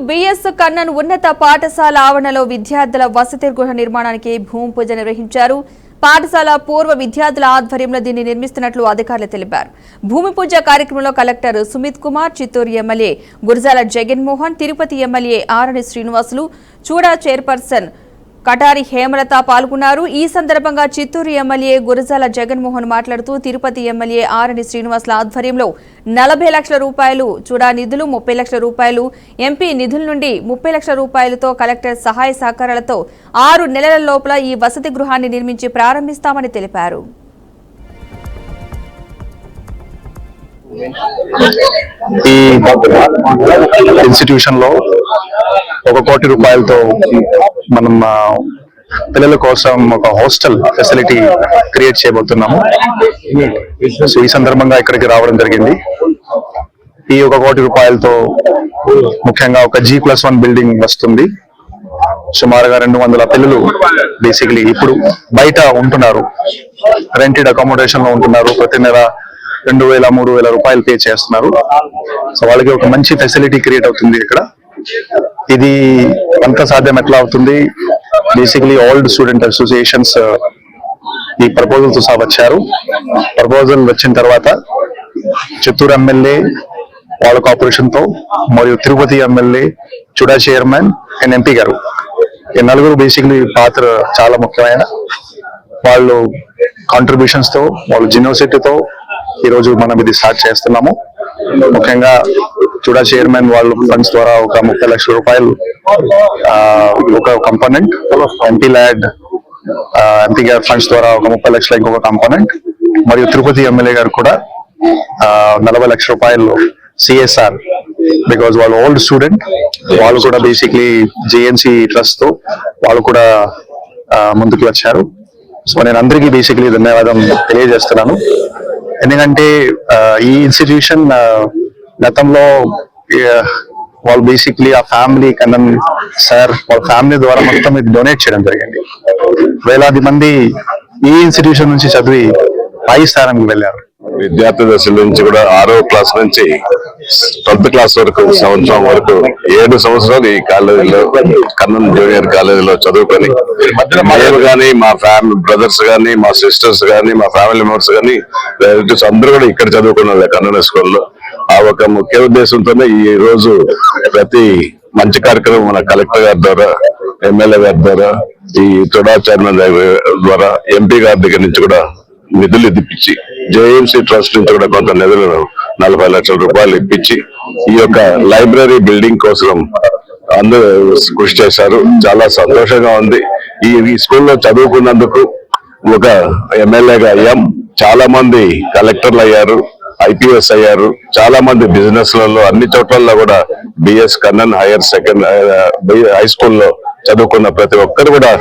BS Kannan ఉన్నత పాఠశాల ఆవరణలో విద్యార్థుల వసతి గృహ నిర్మాణానికి భూమి పూజ నిర్వహించారు. పాఠశాల పూర్వ విద్యార్థుల ఆధ్వర్యంలో దీన్ని నిర్మిస్తున్నట్లు అధికారులు తెలిపారు. భూమి పూజ కార్యక్రమంలో collector Sumit Kumar, Chittoor MLA Gurajala Jaganmohan, Tirupati MLA Arani Srinivasulu, Chuda chairperson Katari Hemalatha పాల్గొన్నారు. ఈ సందర్భంగా చిత్తూరు ఎమ్మెల్యే గురజాల జగన్మోహన్ మాట్లాడుతూ తిరుపతి ఎమ్మెల్యే ఆరణి శ్రీనివాసుల ఆధ్వర్యంలో 40 లక్షల రూపాయలు చూడా నిధులు, 30 లక్షల రూపాయలు ఎంపీ నిధుల నుండి 30 లక్షల రూపాయలతో కలెక్టర్ సహాయ సహకారాలతో 6 నెలల లోపల ఈ వసతి గృహాన్ని నిర్మించి ప్రారంభిస్తామని తెలిపారు. ఈ ఇన్స్టిట్యూషన్ లో 1 కోటి రూపాయలతో మనం పిల్లల కోసం ఒక హాస్టల్ ఫెసిలిటీ క్రియేట్ చేయబోతున్నాము. సో ఈ సందర్భంగా ఇక్కడికి రావడం జరిగింది. ఈ 1 కోటి రూపాయలతో ముఖ్యంగా ఒక G+1 బిల్డింగ్ వస్తుంది. సుమారుగా 200 పిల్లలు బేసికలీ ఇప్పుడు బయట ఉంటున్నారు, రెంటెడ్ అకామిడేషన్ లో ఉంటున్నారు. ప్రతి నెల 2,000-3,000 రూపాయలు పే చేస్తున్నారు. సో వాళ్ళకి ఒక మంచి ఫెసిలిటీ క్రియేట్ అవుతుంది ఇక్కడ. ఇది అంత సాధ్యం ఎట్లా అవుతుంది? బేసికలీ ఓల్డ్ స్టూడెంట్ అసోసియేషన్స్ ఈ ప్రపోజల్ తో వచ్చారు. ప్రపోజల్ వచ్చిన తర్వాత చిత్తూరు ఎమ్మెల్యే వాళ్ళ కార్పొరేషన్ తో మరియు Tirupati MLA, Chuda chairman and MP గారు, ఈ నలుగురు బేసికలీ పాత్ర చాలా ముఖ్యమైన. వాళ్ళు కాంట్రిబ్యూషన్స్ తో, వాళ్ళ జెన్యూసిటీతో ఈ రోజు మనం ఇది స్టార్ట్ చేస్తున్నాము. ముఖ్యంగా చుడా చైర్మన్ వాళ్ళు ఫండ్స్ ద్వారా ఒక 30 లక్షల రూపాయలు ఒక కంపోనెంట్, ఎంపీ ల్యాడ్ ఎంపీ గారి ఫండ్స్ ద్వారా ఒక 30 లక్షల ఇంకొక కంపోనెంట్, మరియు తిరుపతి ఎమ్మెల్యే గారు కూడా 40 లక్షల రూపాయలు సిఎస్ఆర్, బికాజ్ వాళ్ళు ఓల్డ్ స్టూడెంట్, వాళ్ళు కూడా బేసిక్లీ జేఎన్సీ ట్రస్ట్ తో వాళ్ళు కూడా ముందుకు వచ్చారు. సో నేను అందరికీ బేసిక్లీ ధన్యవాదం తెలియజేస్తున్నాను. ఎందుకంటే ఈ ఇన్స్టిట్యూషన్ గతంలో వాళ్ళు బేసిక్లీ ఆ ఫ్యామిలీ కన్నన్ సార్ వాళ్ళ ఫ్యామిలీ ద్వారా మొత్తం ఇది డొనేట్ చేయడం జరిగింది. వేలాది మంది ఈ ఇన్స్టిట్యూషన్ నుంచి చదివి పై స్థానానికి వెళ్ళారు. విద్యార్థి దశ నుంచి కూడా 6వ క్లాస్ నుంచి 12th క్లాస్ వరకు, సంవత్సరం వరకు 7 సంవత్సరాలు ఈ కాలేజీలో, కన్నన్ జూనియర్ కాలేజీలో చదువుకొని మేము కానీ, మా ఫ్యామిలీ బ్రదర్స్ కానీ, మా సిస్టర్స్ కానీ, మా ఫ్యామిలీ మెంబర్స్ కానీ, రిలేటివ్స్ అందరూ కూడా ఇక్కడ చదువుకున్నారు కన్నన్ స్కూల్లో. ఆ ఒక ముఖ్య ఉద్దేశంతోనే ఈ రోజు ప్రతి మంచి కార్యక్రమం మన కలెక్టర్ గారి ద్వారా, ఎమ్మెల్యే గారి ద్వారా, ఈ చుడా చైర్మన్ ద్వారా, ఎంపీ గారి దగ్గర నుంచి కూడా నిధులు ఇప్పించి, జేఎంసీ ట్రస్ట్ నుంచి కూడా కొంత నిధులను 40 లక్షల రూపాయలు ఇప్పించి ఈ యొక్క లైబ్రరీ బిల్డింగ్ కోసం అందరూ కృషి చేశారు. చాలా సంతోషంగా ఉంది. ఈ స్కూల్లో చదువుకున్నందుకు ఒక ఎమ్మెల్యేగా అయ్యాం, చాలా మంది కలెక్టర్లు అయ్యారు, ఐపీఎస్ అయ్యారు, చాలా మంది బిజినెస్ లలో అన్ని చోట్ల కూడా బిఎస్ కన్నన్ హై స్కూల్లో చదువుకున్న ప్రతి ఒక్కరు కూడా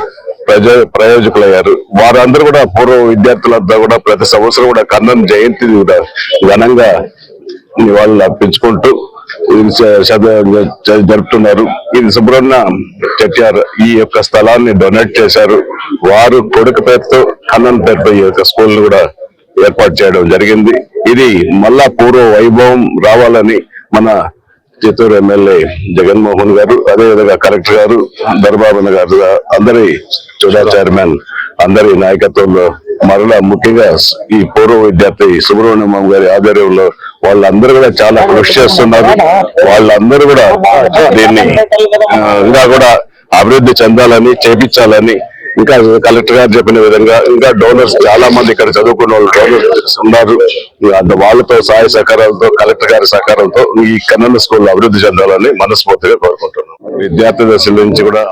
ప్రయోజకులయ్యారు. వారందరూ కూడా పూర్వ విద్యార్థులంతా కూడా ప్రతి సంవత్సరం కూడా కన్నన్ జయంతి కూడా ఘనంగా నివాళులు అర్పించుకుంటూ జరుపుతున్నారు. ఇది సుబ్రహ్మణ్య చెట్యార్ ఈ యొక్క స్థలాన్ని డొనేట్ చేశారు. వారు కొడుకు పేరుతో, కన్నన్ పేరుతో ఈ యొక్క స్కూల్ కూడా ఏర్పాటు చేయడం జరిగింది. ఇది మళ్ళా పూర్వ వైభవం రావాలని మన చిత్తూరు ఎమ్మెల్యే జగన్మోహన్ గారు, అదేవిధంగా కలెక్టర్ గారు, దర్బాబన్న గారు, అందరి చుడా చైర్మన్ అందరి నాయకత్వంలో, మరలా ముఖ్యంగా ఈ పూర్వ విద్యార్థి సుబ్రహ్మణ్యం గారి ఆధ్వర్యంలో వాళ్ళందరూ కూడా చాలా కృషి చేస్తున్నారు. వాళ్ళందరూ కూడా దీన్ని ఇంకా కూడా అభివృద్ధి చెందాలని, చేపించాలని, ఇంకా కలెక్టర్ గారు చెప్పిన విధంగా ఇంకా డోనర్స్ చాలా మంది ఇక్కడ చదువుకున్న వాళ్ళు డోనర్స్ ఉన్నారు. వాళ్ళతో సహాయ సహకారాలతో, కలెక్టర్ గారి సహకారంతో ఈ కన్నన్ స్కూల్ అభివృద్ధి చెందాలని మనస్ఫూర్తిగా కోరుకుంటున్నాం. విద్యార్థి దశ నుంచి కూడా